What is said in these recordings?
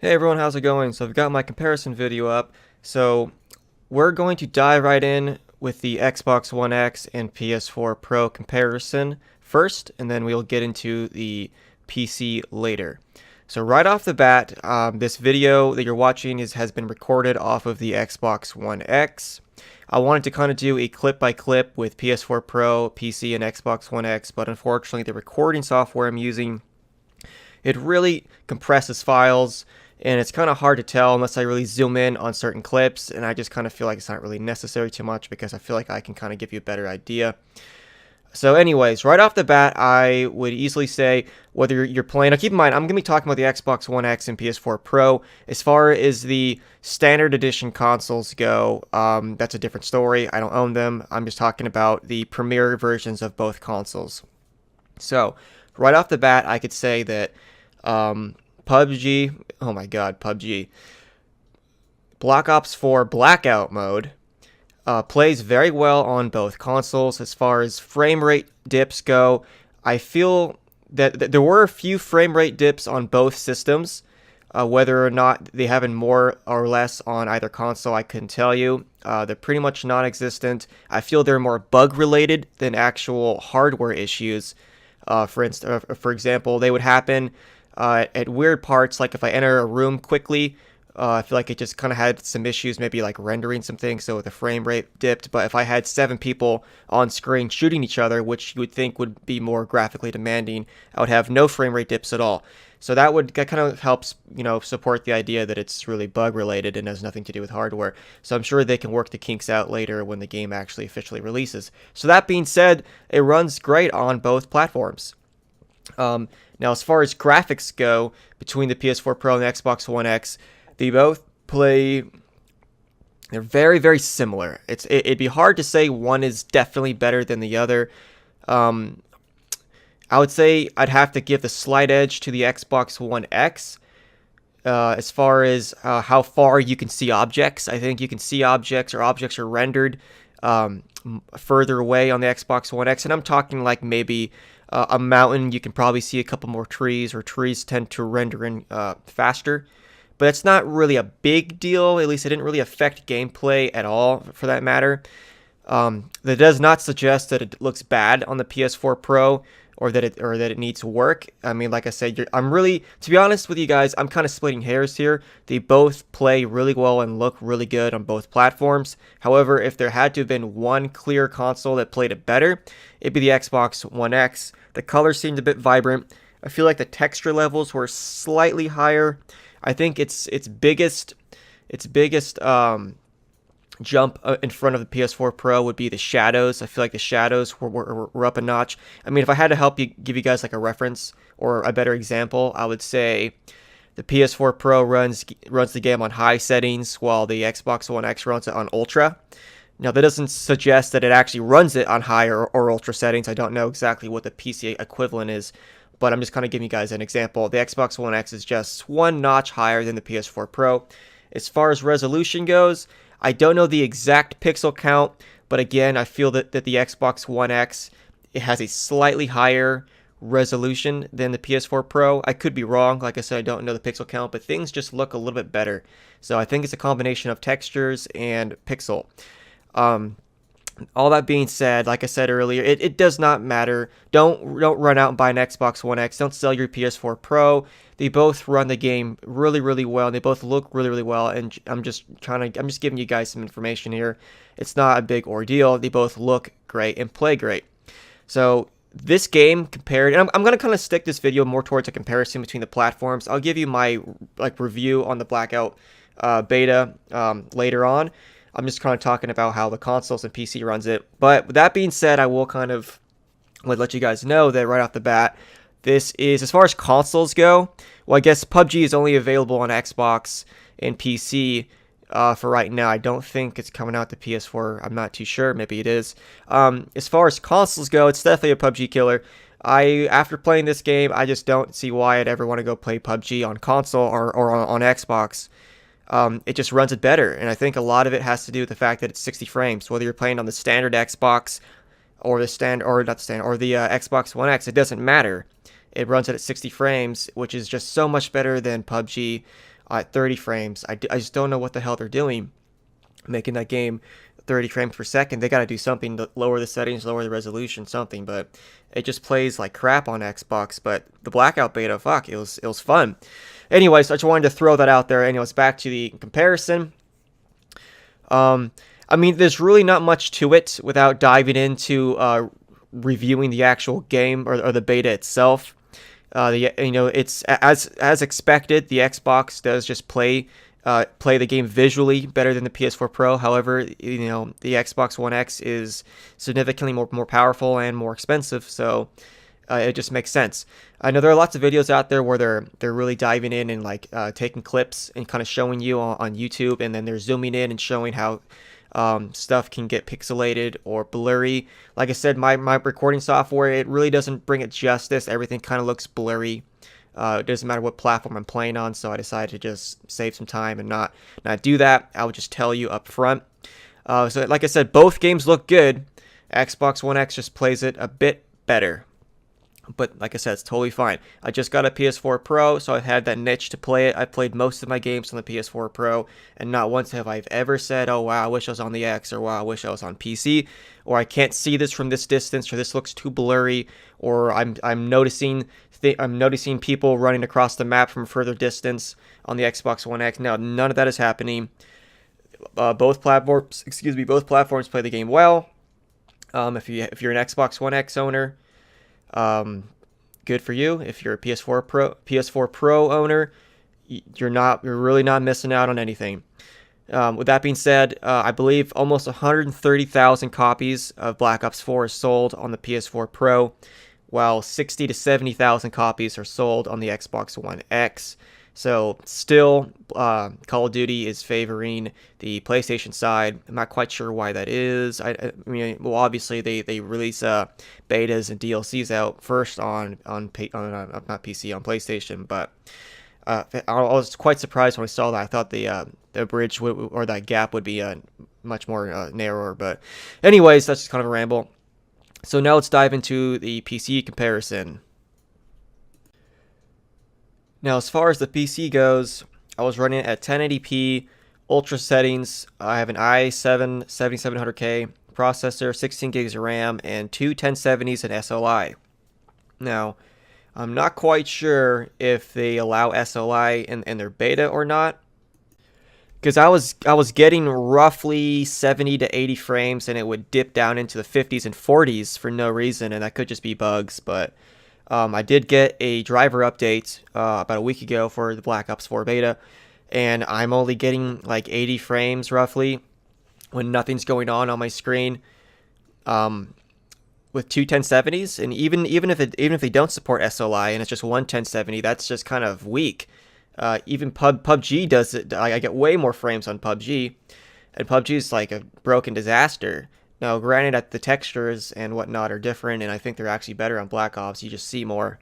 Hey everyone, how's it going? So I've got my comparison video up. So we're going to dive right in with the Xbox One X and PS4 Pro comparison first, and then we'll get into the PC later. So right off the bat, this video that you're watching has been recorded off of the Xbox One X. I wanted to kind of do a clip by clip with PS4 Pro, PC, and Xbox One X, but unfortunately the recording software I'm using, it really compresses files, and it's kind of hard to tell unless I really zoom in on certain clips, and I just kind of feel like it's not really necessary too much because I feel like I can kind of give you a better idea. So anyways, right off the bat, I would easily say whether you're playing, now keep in mind, I'm going to be talking about the Xbox One X and PS4 Pro. As far as the standard edition consoles go, that's a different story. I don't own them. I'm just talking about the premier versions of both consoles. So right off the bat, I could say that PUBG, oh my god, PUBG, Black Ops 4 Blackout mode plays very well on both consoles. As far as frame rate dips go, I feel that there were a few frame rate dips on both systems. Whether or not they have more or less on either console, I couldn't tell you. They're pretty much non-existent. I feel they're more bug related than actual hardware issues. For example, they would happen at weird parts, like if I enter a room quickly. I feel like it just kind of had some issues, maybe like rendering some things, so the frame rate dipped. But if I had 7 people on screen shooting each other, which you would think would be more graphically demanding, I would have no frame rate dips at all. So that kind of helps, support the idea that it's really bug related and has nothing to do with hardware. So I'm sure they can work the kinks out later when the game actually officially releases. So that being said, it runs great on both platforms. Now, as far as graphics go, between the PS4 Pro and the Xbox One X, they both play. They're very, very similar. It'd be hard to say one is definitely better than the other. I would say I'd have to give the slight edge to the Xbox One X. As far as how far you can see objects, I think you can see objects, or objects are rendered further away on the Xbox One X, and I'm talking like maybe a mountain. You can probably see a couple more trees, or trees tend to render in faster. But it's not really a big deal. At least it didn't really affect gameplay at all, for that matter. That does not suggest that it looks bad on the PS4 Pro, or that it needs work. I mean, like I said, I'm really, to be honest with you guys, I'm kind of splitting hairs here. They both play really well and look really good on both platforms. However, if there had to have been one clear console that played it better, it'd be the Xbox One X. The colors seemed a bit vibrant. I feel like the texture levels were slightly higher. I think its biggest jump in front of the PS4 Pro would be the shadows. I feel like the shadows were up a notch. I mean, if I had to give you guys like a reference or a better example, I would say the PS4 Pro runs the game on high settings, while the Xbox One X runs it on ultra. Now, that doesn't suggest that it actually runs it on high or ultra settings. I don't know exactly what the PC equivalent is, but I'm just kind of giving you guys an example. The Xbox One X is just one notch higher than the PS4 Pro. As far as resolution goes, I don't know the exact pixel count, but again, I feel that the Xbox One X, it has a slightly higher resolution than the PS4 Pro. I could be wrong. Like I said, I don't know the pixel count, but things just look a little bit better. So I think it's a combination of textures and pixel. All that being said, like I said earlier, it does not matter. Don't run out and buy an Xbox One X. Don't sell your PS4 Pro. They both run the game really, really well, and they both look really, really well. And I'm just giving you guys some information here. It's not a big ordeal. They both look great and play great. So this game compared, and I'm gonna kind of stick this video more towards a comparison between the platforms. I'll give you my review on the Blackout beta later on. I'm just kind of talking about how the consoles and PC runs it. But with that being said, I will kind of let you guys know that right off the bat, this is, as far as consoles go, well, I guess PUBG is only available on Xbox and PC for right now. I don't think it's coming out to PS4. I'm not too sure. Maybe it is. As far as consoles go, it's definitely a PUBG killer. After playing this game, I just don't see why I'd ever want to go play PUBG on console or on Xbox. It just runs it better, and I think a lot of it has to do with the fact that it's 60 frames. Whether you're playing on the standard Xbox or the Xbox One X, it doesn't matter. It runs it at 60 frames, which is just so much better than PUBG. at 30 frames. I just don't know what the hell they're doing, making that game 30 frames per second. They got to do something to lower the settings, lower the resolution, something. But it just plays like crap on Xbox. But the Blackout beta, fuck, it was fun. Anyways, I just wanted to throw that out there. Anyways, back to the comparison. I mean, there's really not much to it without diving into reviewing the actual game or the beta itself. It's as expected. The Xbox does just play the game visually better than the PS4 Pro. However, the Xbox One X is significantly more powerful and more expensive, so it just makes sense. I know there are lots of videos out there where they're really diving in and like taking clips and kind of showing you on YouTube, and then they're zooming in and showing how stuff can get pixelated or blurry. Like I said, my recording software, it really doesn't bring it justice. Everything kind of looks blurry. It doesn't matter what platform I'm playing on, so I decided to just save some time and not do that. I would just tell you up front. So like I said, both games look good. Xbox One X just plays it a bit better. But like I said, it's totally fine. I just got a PS4 Pro, so I've had that niche to play it. I played most of my games on the PS4 Pro, and not once have I ever said, oh wow, I wish I was on the X, or wow, I wish I was on PC, or I can't see this from this distance, or this looks too blurry, or I'm noticing people running across the map from a further distance on the Xbox One X. No, none of that is happening. Both platforms play the game well. If you're an Xbox One X owner, good for you. If you're a PS4 Pro owner, you're really not missing out on anything. With that being said, I believe almost 130,000 copies of Black Ops 4 is sold on the PS4 Pro, while 60 to 70,000 copies are sold on the Xbox One X. So still, Call of Duty is favoring the PlayStation side. I'm not quite sure why that is. I mean, well, obviously they release betas and DLCs out first on not PC, on PlayStation. But I was quite surprised when I saw that. I thought the bridge or that gap would be much more narrower. But anyways, that's just kind of a ramble. So now let's dive into the PC comparison. Now, as far as the PC goes, I was running it at 1080p, ultra settings. I have an i7 7700K processor, 16 gigs of RAM, and two 1070s and SLI. Now, I'm not quite sure if they allow SLI in their beta or not, because I was getting roughly 70 to 80 frames, and it would dip down into the 50s and 40s for no reason, and that could just be bugs, but I did get a driver update about a week ago for the Black Ops 4 beta, and I'm only getting like 80 frames roughly when nothing's going on my screen, with two 1070s. And even if they don't support SLI and it's just one 1070, that's just kind of weak. Even PUBG does it. I get way more frames on PUBG, and PUBG is like a broken disaster. Now, granted that the textures and whatnot are different, and I think they're actually better on Black Ops. You just see more,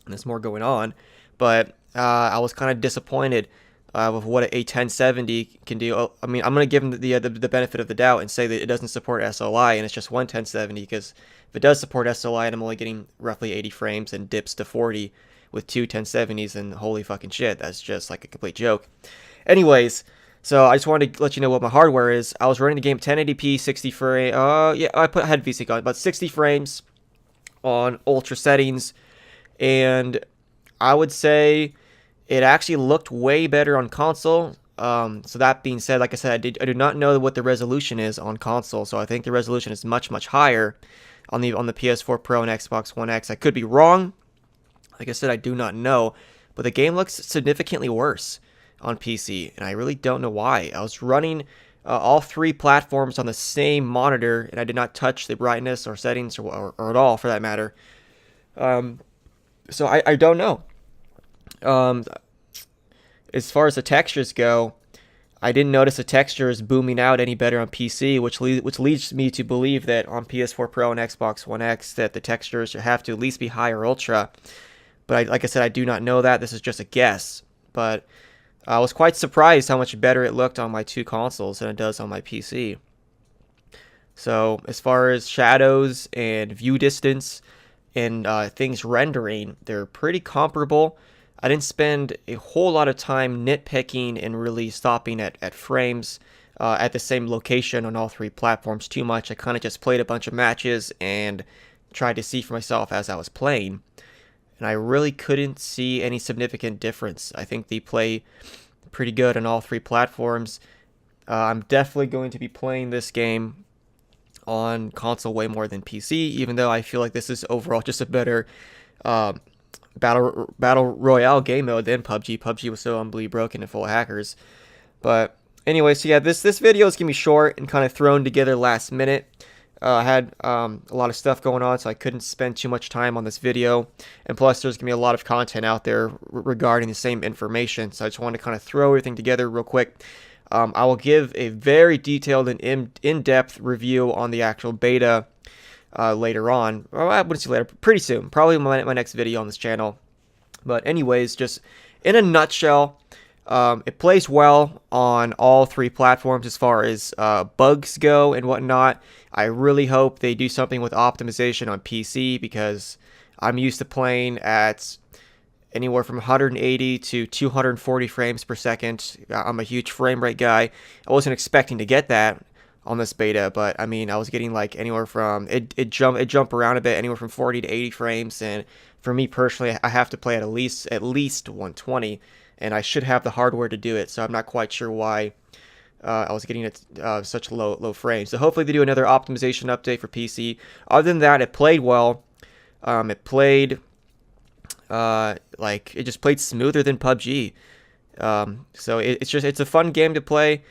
and there's more going on. But I was kind of disappointed with what a 1070 can do. I mean, I'm going to give them the benefit of the doubt and say that it doesn't support SLI, and it's just one 1070, because if it does support SLI and I'm only getting roughly 80 frames and dips to 40 with two 1070s, then holy fucking shit, that's just like a complete joke. Anyways, so I just wanted to let you know what my hardware is. I was running the game 1080p, 60 frames. Yeah, I had VSync on, about 60 frames on ultra settings, and I would say it actually looked way better on console. So that being said, like I said, I do not know what the resolution is on console, so I think the resolution is much higher on the PS4 Pro and Xbox One X. I could be wrong. Like I said, I do not know, but the game looks significantly worse on PC, and I really don't know why. I was running all three platforms on the same monitor, and I did not touch the brightness or settings or at all, for that matter. So I don't know. As far as the textures go, I didn't notice the textures booming out any better on PC, which leads me to believe that on PS4 Pro and Xbox One X that the textures should have to at least be high or ultra. But like I said, I do not know that. This is just a guess. But I was quite surprised how much better it looked on my two consoles than it does on my PC. So as far as shadows and view distance and things rendering, they're pretty comparable. I didn't spend a whole lot of time nitpicking and really stopping at frames at the same location on all three platforms too much. I kind of just played a bunch of matches and tried to see for myself as I was playing. And I really couldn't see any significant difference. I think they play pretty good on all three platforms. I'm definitely going to be playing this game on console way more than PC, even though I feel like this is overall just a better battle royale game mode than PUBG. PUBG was so unbelievably broken and full of hackers. But anyway, so yeah, this video is gonna be short and kind of thrown together last minute. I had a lot of stuff going on, so I couldn't spend too much time on this video. And plus, there's going to be a lot of content out there regarding the same information. So I just wanted to kind of throw everything together real quick. I will give a very detailed and in-depth review on the actual beta later on. Well, I wouldn't say later, pretty soon. Probably my next video on this channel. But anyways, just in a nutshell, it plays well on all three platforms as far as bugs go and whatnot. I really hope they do something with optimization on PC, because I'm used to playing at anywhere from 180 to 240 frames per second. I'm a huge frame rate guy. I wasn't expecting to get that on this beta, but I mean, I was getting like anywhere from it jump around a bit, anywhere from 40 to 80 frames, and for me personally, I have to play at least 120. And I should have the hardware to do it, so I'm not quite sure why I was getting it such low frames. So hopefully they do another optimization update for PC. Other than that, it played well. It played like it just played smoother than PUBG. So it's a fun game to play.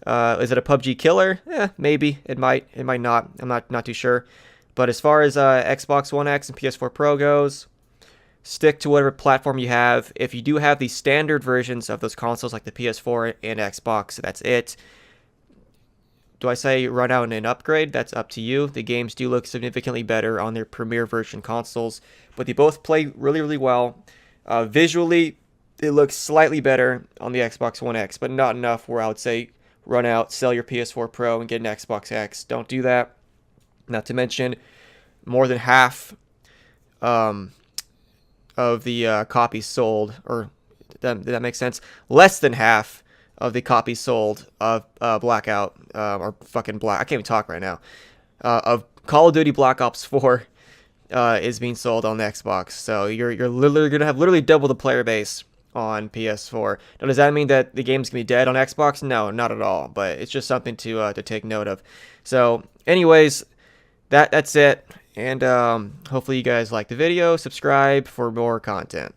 Is it a PUBG killer? Maybe it might not. I'm not too sure. But as far as Xbox One X and PS4 Pro goes, stick to whatever platform you have. If you do have the standard versions of those consoles like the PS4 and Xbox, that's it. Do I say run out and upgrade? That's up to you. The games do look significantly better on their premier version consoles, but they both play really well. Visually, it looks slightly better on the Xbox One X, but not enough where I would say run out, sell your PS4 Pro, and get an Xbox X. Don't do that. Not to mention, more than half of the copies sold, or did that make sense? Less than half of the copies sold of Blackout, or fucking Black, I can't even talk right now, of Call of Duty Black Ops 4 is being sold on the Xbox. So you're literally gonna have double the player base on PS4. Now, does that mean that the game's gonna be dead on Xbox? No, not at all. But it's just something to take note of. So, anyways, that's it. And hopefully you guys like the video. Subscribe for more content.